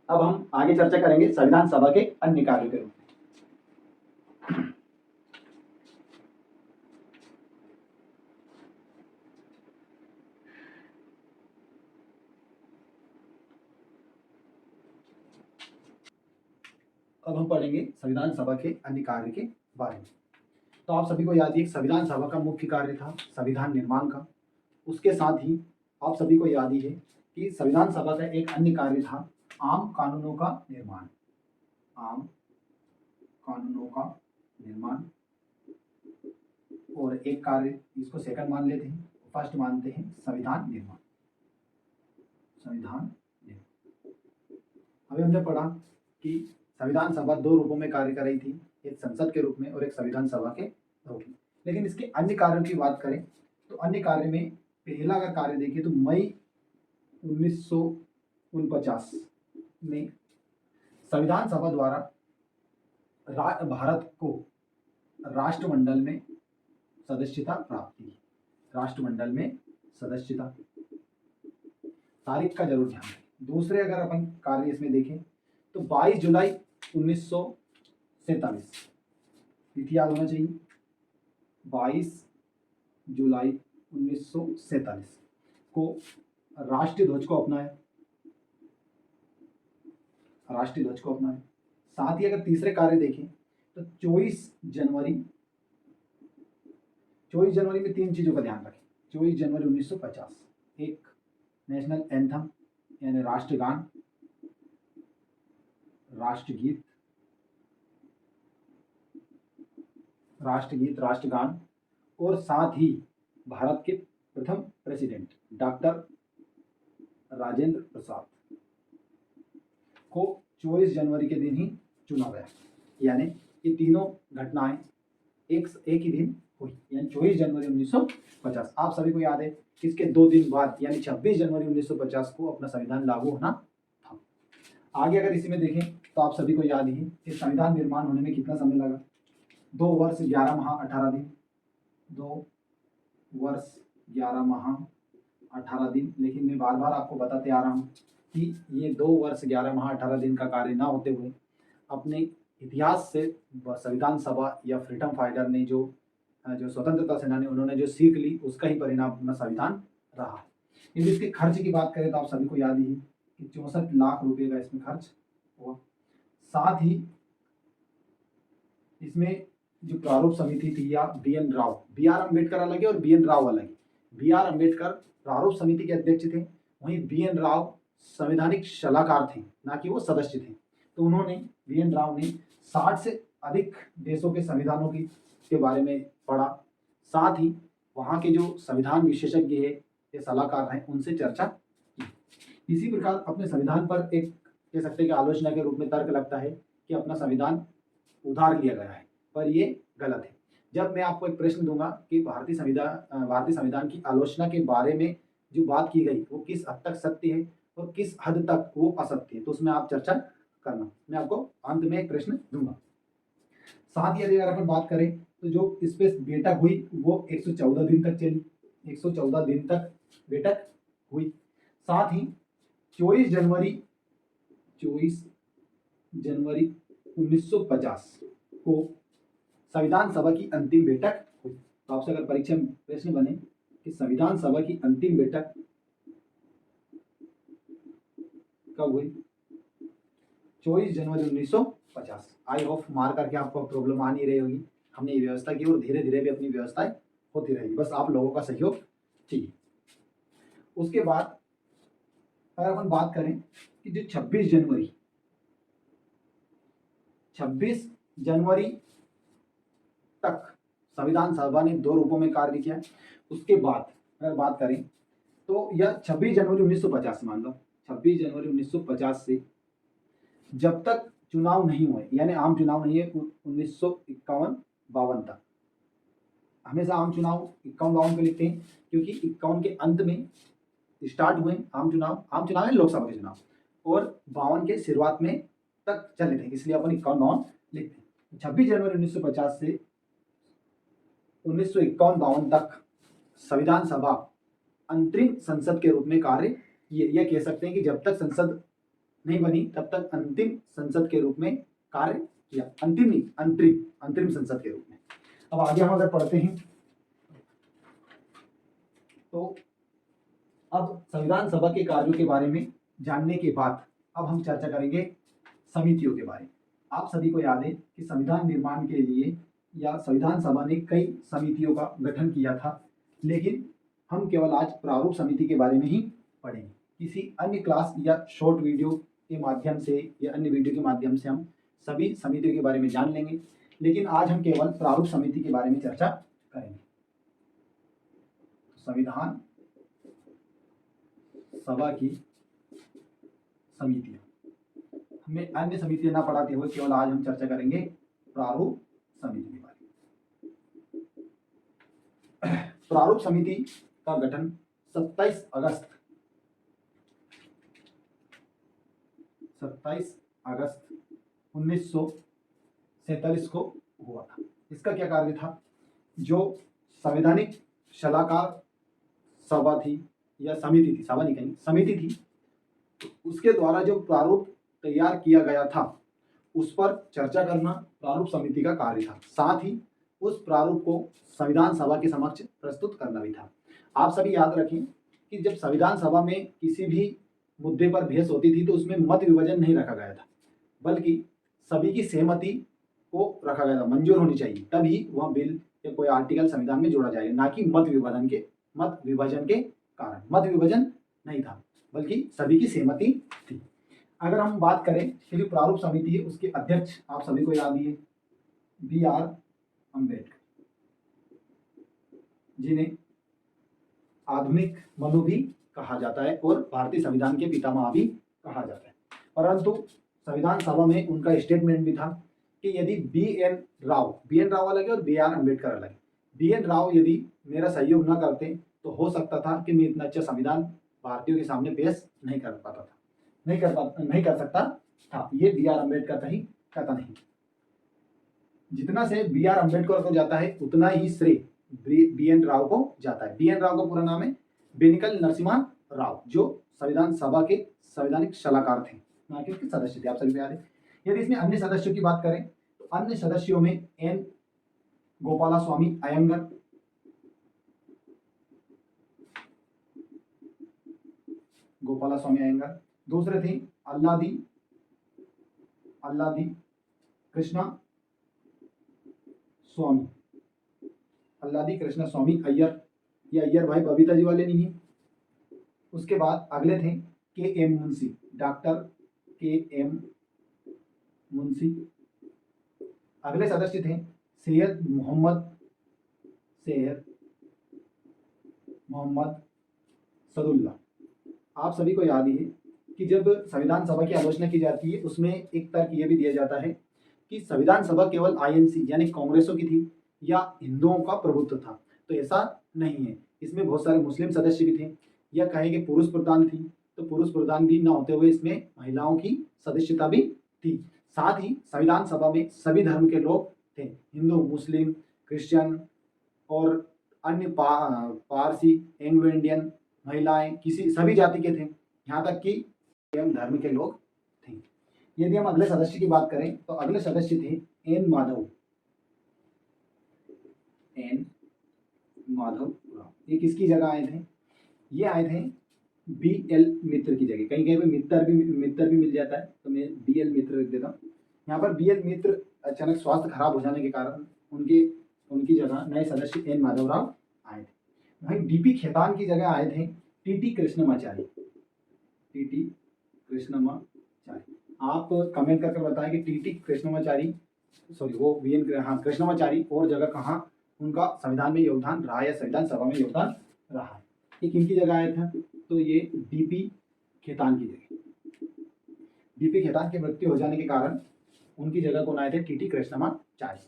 अब हम आगे चर्चा करेंगे संविधान सभा के अन्य कार्यों के रूप में। अब हम पढ़ेंगे संविधान सभा के अन्य कार्य के बारे में। तो आप सभी को याद है संविधान सभा का मुख्य कार्य था संविधान निर्माण का। उसके साथ ही आप सभी को याद ही है कि संविधान सभा का एक अन्य कार्य था आम कानूनों का निर्माण। और एक कार्य, इसको सेकंड मान लेते हैं, फर्स्ट मानते हैं संविधान निर्माण। अभी हमने पढ़ा कि संविधान सभा 2 रूपों में कार्य कर रही थी, एक संसद के रूप में और एक संविधान सभा के रूप में। लेकिन इसके अन्य कार्यों की बात करें तो अन्य कार्य में पहला अगर कार्य देखिए तो मई 1949 में संविधान सभा द्वारा भारत को राष्ट्रमंडल में सदस्यता प्राप्त की। राष्ट्रमंडल में सदस्यता, तारीख का जरूर ध्यान रखें। दूसरे अगर अपन कार्य इसमें देखें तो 22 जुलाई 1947, तिथि याद होना चाहिए, 22 जुलाई 1947 को राष्ट्रीय ध्वज को अपनाया, राष्ट्रीय ध्वज को अपनाया। साथ ही अगर तीसरे कार्य देखें तो 24 जनवरी में तीन चीजों का ध्यान रखें। 24 जनवरी 1950 एक नेशनल एंथम यानी राष्ट्रगान, राष्ट्रगीत, राष्ट्रगान, और साथ ही भारत के प्रथम प्रेसिडेंट डॉक्टर राजेंद्र प्रसाद को 24 जनवरी के दिन ही चुना गया। यानी ये तीनों घटनाएं एक ही दिन हुई, यानी 24 जनवरी 1950। आप सभी को याद है इसके 2 दिन बाद यानी 26 जनवरी 1950 को अपना संविधान लागू होना था। आगे अगर इसी में देखें तो आप सभी को याद ही कि संविधान निर्माण होने में कितना समय लगा, 2 वर्ष 11 माह 18 दिन, 2 वर्ष 11 माह 18 दिन। लेकिन मैं बार बार आपको बताते आ रहा हूँ कि ये 2 वर्ष 11 माह 18 दिन का कार्य ना होते हुए अपने इतिहास से संविधान सभा या फ्रीडम फाइटर ने जो स्वतंत्रता सेनानी उन्होंने जो सीख ली उसका ही परिणाम अपना संविधान रहा। यदि इसके खर्च की बात करें तो आप सभी को याद ही कि 64 लाख रुपए का इसमें खर्च हुआ। साथ ही इसमें जो प्रारूप समिति थी या BN राव, BR अम्बेडकर अलग है और BN राव अलग है। BR अम्बेडकर प्रारूप समिति के अध्यक्ष थे, वहीं BN राव संवैधानिक सलाहकार थे, ना कि वो सदस्य थे। तो उन्होंने BN राव ने 60 से अधिक देशों के संविधानों के बारे में पढ़ा। साथ ही वहाँ के जो संविधान विशेषज्ञ है या सलाहकार हैं उनसे चर्चा की। इसी प्रकार अपने संविधान पर एक कह सकते हैं कि आलोचना के रूप में तर्क लगता है कि अपना संविधान उधार लिया गया है, पर ये गलत है। जब मैं आपको एक प्रश्न दूंगा कि भारतीय संविधान की आलोचना के बारे में जो बात की गई वो किस हद तक सत्य है और किस हद तक वो असत्य है, तो उसमें आप चर्चा करना। मैं आपको अंत में एक प्रश्न दूंगा। साथ ही अगर अपन बात करें तो जो इस पे बैठक हुई वो 114 दिन तक चली, 114 दिन तक बैठक हुई। साथ ही 24 जनवरी 1950 को संविधान सभा की अंतिम बैठक हुई। तो आपसे अगर परीक्षा में प्रश्न बने कि संविधान सभा की अंतिम बैठक कब हुई, 24 जनवरी 1950। आई होप मार करके आपको प्रॉब्लम आ नहीं रही होगी। हमने ये व्यवस्था की और धीरे धीरे भी अपनी व्यवस्थाएं होती रहेगी, बस आप लोगों का सहयोग चाहिए। उसके बाद अगर अपन बात करें कि जो 26 जनवरी तक संविधान सभा ने 2 रूपों में कार्य किया। उसके बाद अगर बात करें तो यह 26 जनवरी 1950 मान लो, 26 जनवरी 1950 से जब तक चुनाव नहीं हुए यानी आम चुनाव नहीं है 1951-52 तक, हमेशा आम चुनाव 51-52 पे लिखते हैं क्योंकि 51 के अंत में स्टार्ट हुए आम चुनाव है लोकसभा के चुनाव, और 52 के शुरुआत में तक चले थे, इसलिए अपन 51-52 लिखते हैं। 26 जनवरी 1950 से 1951-52 तक संविधान सभा अंतरिम संसद के रूप में कार्य किए। यह कह सकते हैं कि जब तक संसद नहीं बनी तब तक अंतिम संसद के रूप में कार्य किया। अंतिम नहीं, अंतरिम संसद के रूप में। अब आगे हम अगर पढ़ते हैं तो अब संविधान सभा के कार्यों के बारे में जानने के बाद अब हम चर्चा करेंगे समितियों के बारे में। आप सभी को याद है कि संविधान निर्माण के लिए या संविधान सभा ने कई समितियों का गठन किया था, लेकिन हम केवल आज प्रारूप समिति के बारे में ही पढ़ेंगे। किसी अन्य क्लास या शॉर्ट वीडियो के माध्यम से या अन्य वीडियो के माध्यम से हम सभी समितियों के बारे में जान लेंगे, लेकिन आज हम केवल प्रारूप समिति के बारे में चर्चा करेंगे। संविधान सभा की समितियां, हमें अन्य समितियां ना पढ़ाते हुए केवल आज हम चर्चा करेंगे प्रारूप समिति के बारे में। प्रारूप समिति का गठन 27 अगस्त 1947 को हुआ था। इसका क्या कार्य था? जो संवैधानिक सलाहकार सभा थी या समिति थी, सभा नहीं कहेंगे, समिति थी, उसके द्वारा जो प्रारूप तैयार किया गया था उस पर चर्चा करना प्रारूप समिति का कार्य था। साथ ही उस प्रारूप को संविधान सभा के समक्ष प्रस्तुत करना भी था। आप सभी याद रखें कि जब संविधान सभा में किसी भी मुद्दे पर बहस होती थी तो उसमें मत विभाजन नहीं रखा गया था, बल्कि सभी की सहमति को रखा गया था, मंजूर होनी चाहिए, तभी वह बिल या कोई आर्टिकल संविधान में जोड़ा जाएगा, ना कि मत विभाजन के कारण। मत विभाजन नहीं था, बल्कि सभी की सहमति थी। अगर हम बात करें कि जो प्रारूप समिति है उसके अध्यक्ष आप सभी को याद ही है, BR अम्बेडकर, जिन्हें आधुनिक मनु भी कहा जाता है और भारतीय संविधान के पितामह भी कहा जाता है। परंतु संविधान सभा में उनका स्टेटमेंट भी था कि यदि BN राव अलग है और BR अम्बेडकर अलग है, BN राव यदि मेरा सहयोग न करते तो हो सकता था कि मैं इतना अच्छा संविधान भारतीयों के सामने पेश नहीं कर पाता था, नहीं कर सकता था। ये BR अम्बेडकर का ही कहता नहीं। जितना से BR अम्बेडकर को जाता है उतना ही श्रेय BN राव को जाता है। BN राव का पूरा नाम है बेनिकल नरसिम्हा राव, जो संविधान सभा के संवैधानिक सलाहकार थे, ना कि उसके सदस्य थे। आप सभी को याद है। यदि इसमें अन्य सदस्यों की बात करें तो अन्य सदस्यों में N गोपालास्वामी अयंगर, दूसरे थे अल्लादी कृष्णा स्वामी अय्यर। ये अय्यर भाई बबीता जी वाले नहीं है। उसके बाद अगले थे KM Munshi, doctor KM Munshi. अगले सदस्य थे सैयद मोहम्मद सदुल्ला। आप सभी को याद ही है कि जब संविधान सभा की आलोचना की जाती है उसमें एक तर्क ये भी दिया जाता है कि संविधान सभा केवल INC यानी कांग्रेसों की थी या हिंदुओं का प्रभुत्व था, तो ऐसा नहीं है। इसमें बहुत सारे मुस्लिम सदस्य भी थे, या कहें कि पुरुष प्रधान थी, तो पुरुष प्रधान भी न होते हुए इसमें महिलाओं की सदस्यता भी थी। साथ ही संविधान सभा में सभी धर्म के लोग थे, हिंदू, मुस्लिम, क्रिश्चियन और अन्य पारसी, एंग्लो इंडियन, महिलाएं, सभी जाति के थे, यहाँ तक कि एवं धर्म के लोग थे। यदि हम अगले सदस्य की बात करें तो अगले सदस्य थे N माधव राव। ये किसकी जगह आए थे? ये आए थे BL मित्र की जगह। कहीं कहीं पे मित्र भी मिल जाता है, तो मैं BL मित्र लिख देता हूँ। यहाँ पर BL मित्र अचानक स्वास्थ्य खराब हो जाने के कारण उनकी जगह नए सदस्य N माधव राव आए थे। वहीं DP खेतान की जगह आए थे TT कृष्णमाचारी। आप कमेंट करके बताएं कि TT कृष्णमाचारी, कृष्णमाचारी और जगह कहाँ उनका संविधान में योगदान रहा है या संविधान सभा में योगदान रहा है। ये किनकी जगह आया था? तो ये DP खेतान की जगह। DP खेतान की मृत्यु हो जाने के कारण उनकी जगह कौन आए थे? TT कृष्णमाचारी।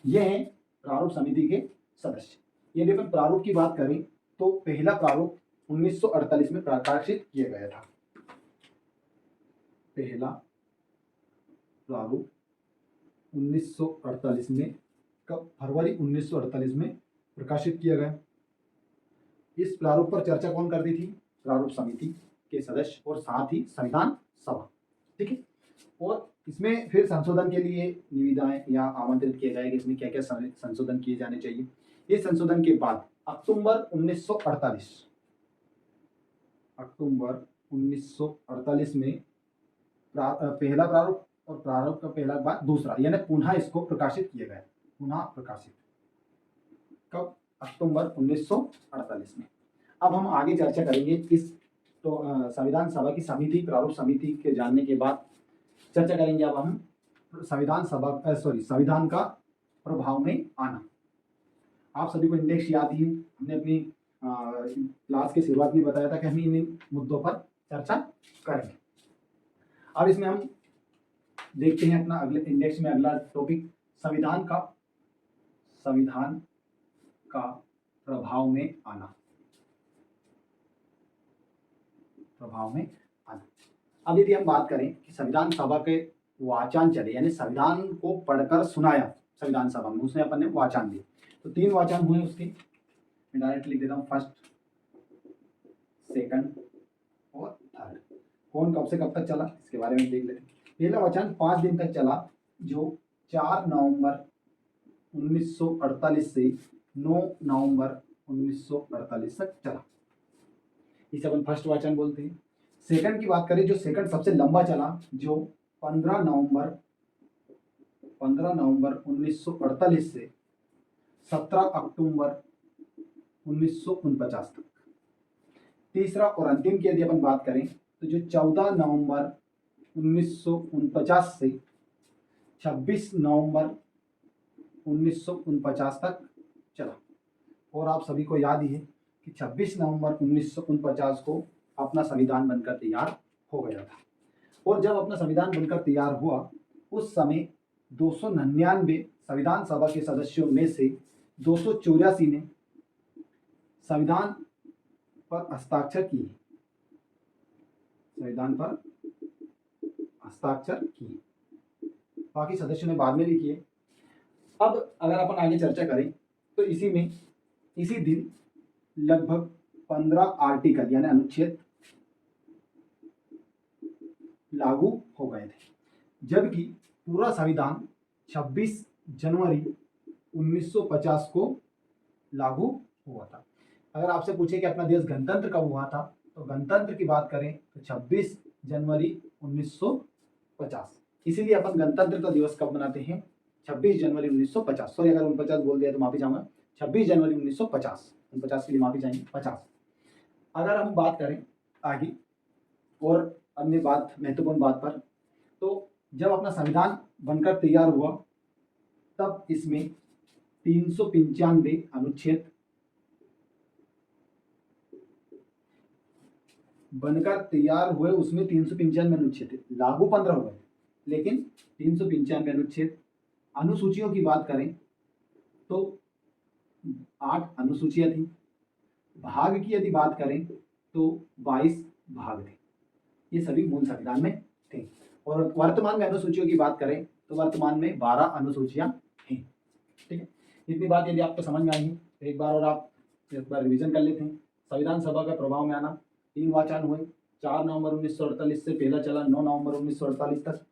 ये हैं प्रारूप समिति के सदस्य। यदि अपन प्रारूप की बात करें तो पहला प्रारूप 1948 में प्रकाशित किया गया था। पहला प्रारूप 1948 में, कब? फरवरी 1948 में प्रकाशित किया गया। इस प्रारूप पर चर्चा कौन करती थी? प्रारूप समिति के सदस्य और साथ ही संविधान सभा। ठीक है। और इसमें फिर संशोधन के लिए निविदाएं या आमंत्रित किया जाएगा, इसमें क्या क्या संशोधन किए जाने चाहिए। ये संशोधन के बाद अक्टूबर 1948 में पहला प्रारूप और प्रारूप का पहला बाद दूसरा, यानी पुनः इसको प्रकाशित किया गया। कब? अक्टूबर 1948 में। अब हम आगे चर्चा करेंगे इस संविधान सभा की समिति, प्रारूप समिति के जानने के बाद चर्चा करेंगे अब हम संविधान का प्रभाव में आना। आप सभी को इंडेक्स याद ही है, हमने अपनी क्लास की शुरुआत में बताया था कि हम इन मुद्दों पर चर्चा करेंगे। अब इसमें हम देखते हैं अपना अगले इंडेक्स में अगला टॉपिक संविधान का प्रभाव में आना। अब यदि हम बात करें कि संविधान सभा के वाचन चले, यानी संविधान को पढ़कर सुनाया, संविधान सभा में, उसने अपन ने वाचन दिए। तो 3 वाचन हुए उसके, मैं डायरेक्ट लिख देता हूँ, फर्स्ट, सेकंड और थर्ड। कौन कब से कब तक चला इसके बारे में देख लेते हैं। पहला वाचन 5 दिन तक चला, जो 4 नवंबर 1948 से 9 नवंबर 1948 तक चला, इसे अपन फर्स्ट वाचन बोलते हैं। सेकंड की बात करें, जो सेकंड सबसे लंबा चला, जो 15 नवंबर 1948 से 17 अक्टूबर 1949 तक। तीसरा और अंतिम की यदि अपन बात करें, तो जो 14 नवंबर 1949 से 26 नवंबर 1949 तक चला। और आप सभी को याद ही है कि 26 नवंबर 1949 को अपना संविधान बनकर तैयार हो गया था। और जब अपना संविधान बनकर तैयार हुआ, उस समय 299 संविधान सभा के सदस्यों में से 284 ने संविधान पर हस्ताक्षर किए, संविधान पर हस्ताक्षर किए, बाकी सदस्यों ने बाद में भी किए। अब अगर अपन आगे चर्चा करें, तो इसी दिन लगभग 15 आर्टिकल यानी अनुच्छेद लागू हो गए थे, जबकि पूरा संविधान 26 जनवरी 1950 को लागू हुआ था। अगर आपसे पूछे कि अपना देश गणतंत्र कब हुआ था, तो गणतंत्र की बात करें तो 26 जनवरी 1950। इसीलिए अपन गणतंत्र का दिवस कब मनाते हैं, 26 जनवरी 1950। सॉरी, अगर 49 बोल दिया तो माफी चाहूंगा, 26 जनवरी 1950, 49 के लिए माफी चाहिए, 50। अगर हम बात करें आगे और अन्य बात, महत्वपूर्ण बात पर, तो जब अपना संविधान बनकर तैयार हुआ, तब इसमें 395 अनुच्छेद बनकर तैयार हुए, उसमें 395 अनुच्छेद थे, लागू 15 हुए, लेकिन 395 अनुच्छेद। अनुसूचियों की बात करें तो 8 अनुसूचियां थी। भाग की यदि बात करें तो 22 भाग थे, ये सभी मूल संविधान में थे। और वर्तमान में अनुसूचियों की बात करें तो वर्तमान में 12 अनुसूचियां हैं। ठीक है, इतनी बात यदि आपको समझ में आई है तो एक बार और आप एक बार रिवीजन कर लेते हैं। संविधान सभा का प्रभाव में आना, 3 वाचन हुए, 4 नवंबर 1948 से पहला चला 9 नवंबर 1948 तक।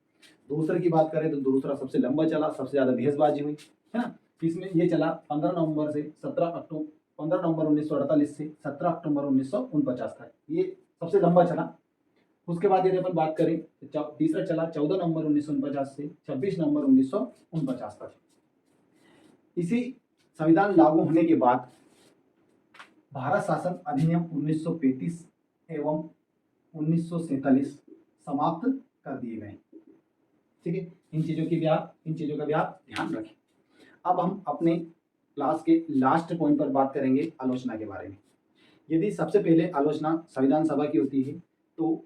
दूसरे की बात करें तो दूसरा सबसे लंबा चला, सबसे ज्यादा बहसबाजी हुई, है ना। इसमें ये चला 15 नवंबर से 15 नवंबर 1948 से 17 अक्टूबर 1949 तक, ये सबसे लंबा चला। उसके बाद यदि अपन बात करें तो तीसरा चला 14 नवंबर 1949 से 26 नवंबर 1949 तक। इसी संविधान लागू होने के बाद भारत शासन अधिनियम 1935 एवं 1947 समाप्त कर दिए गए। ठीक है, इन चीजों का भी आप ध्यान रखें। अब हम अपने क्लास के लास्ट पॉइंट पर बात करेंगे आलोचना के बारे में। यदि सबसे पहले आलोचना संविधान सभा की होती है, तो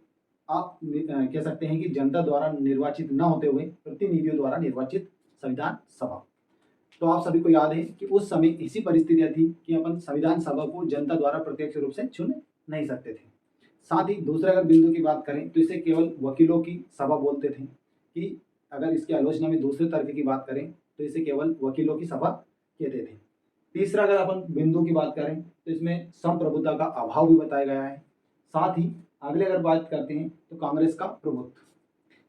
आप कह सकते हैं कि जनता द्वारा निर्वाचित न होते हुए प्रतिनिधियों द्वारा निर्वाचित संविधान सभा। तो आप सभी को याद है कि उस समय ऐसी परिस्थितियां थी कि अपन संविधान सभा को जनता द्वारा प्रत्यक्ष रूप से चुन नहीं सकते थे। साथ ही दूसरे अगर बिंदु की बात करें तो इसे केवल वकीलों की सभा बोलते थे, कि अगर इसकी आलोचना में दूसरे तर्क की बात करें तो इसे केवल वकीलों की सभा कहते थे। तीसरा अगर अपन बिंदु की बात करें तो इसमें संप्रभुता का अभाव भी बताया गया है। साथ ही अगले अगर बात करते हैं तो कांग्रेस का प्रभुत्व।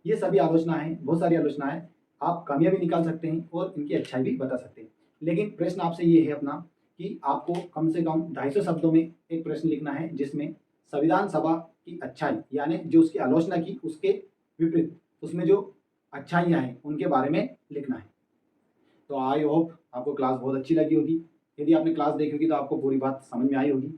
ये सभी आलोचना है, बहुत सारी आलोचना है, आप कमियां भी निकाल सकते हैं और इनकी अच्छाई भी बता सकते हैं। लेकिन प्रश्न आपसे ये है अपना कि आपको कम से कम 250 शब्दों में एक प्रश्न लिखना है, जिसमें संविधान सभा की अच्छाई यानी जो उसकी आलोचना की उसके विपरीत उसमें जो अच्छाइयाँ हैं उनके बारे में लिखना है। तो आई होप आपको क्लास बहुत अच्छी लगी होगी। यदि आपने क्लास देखी होगी तो आपको पूरी बात समझ में आई होगी।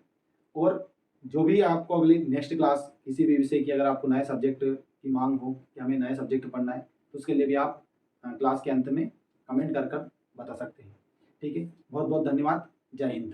और जो भी आपको अगली नेक्स्ट क्लास किसी भी विषय की अगर आपको नए सब्जेक्ट की मांग हो कि हमें नए सब्जेक्ट पढ़ना है, तो उसके लिए भी आप क्लास के अंत में कमेंट कर बता सकते हैं। ठीक है, बहुत बहुत धन्यवाद। जय हिंद।